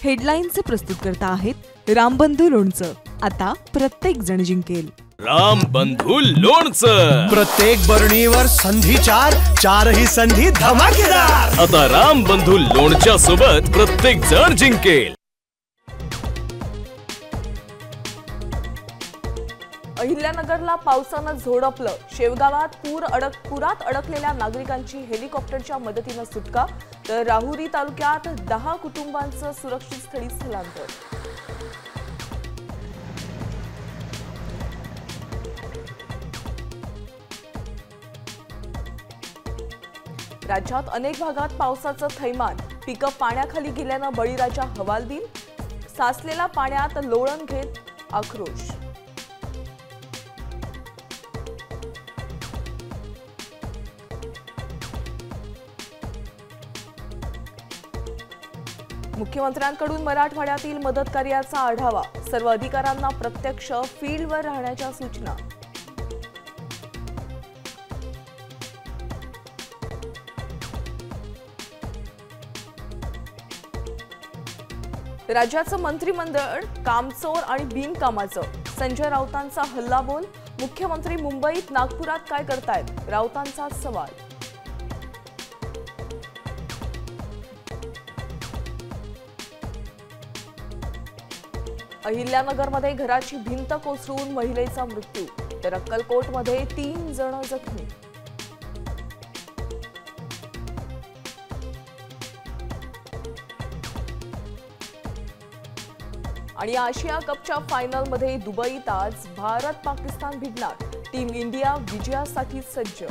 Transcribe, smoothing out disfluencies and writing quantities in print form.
हेडलाईनचे प्रस्तुतकर्ता आहेत रामबंधू लोणचं। आता प्रत्येक जण जिंकेल। रामबंधू लोणचं। प्रत्येक बरणीवर संधी चारही संधी धमाकेदार। आता रामबंधू लोणच्या सोबत प्रत्येक जण जिंकेल। अहिल्यानगरला पावसानं झोडपलं। शेवगावात पुरात अडकलेल्या नागरिकांची हेलिकॉप्टरच्या मदतीनं सुटका, तर राहुरी तालुक्यात 10 कुटुंबांचं सुरक्षित स्थळी स्थलांतर। राज्यात अनेक भागात पावसाचं थैमान, पिकं पाण्याखाली गेल्यानं बळीराजा हवालदिल। साचलेल्या पाण्यात लोळण घेत आक्रोश। मुख्यमंत्र्यांकडून मराठवाड्यातील मदत कार्याचा आढावा, सर्व अधिकाऱ्यांना प्रत्यक्ष फील्डवर राहण्याच्या सूचना। राज्याचं मंत्रिमंडळ कामचोर आणि बिनकामाचं, संजय राऊतांचा हल्लाबोल। मुख्यमंत्री मुंबईत नागपुरात काय करतायत, राऊतांचा सवाल। अहिल्यानगरमध्ये घराची भिंत कोसळून महिलेचा मृत्यू, तर अक्कलकोटमध्ये 3 जण जखमी। आणि आशिया कपच्या फायनलमध्ये दुबईत आज भारत पाकिस्तान भिडणार। टीम इंडिया विजयासाठी सज्ज।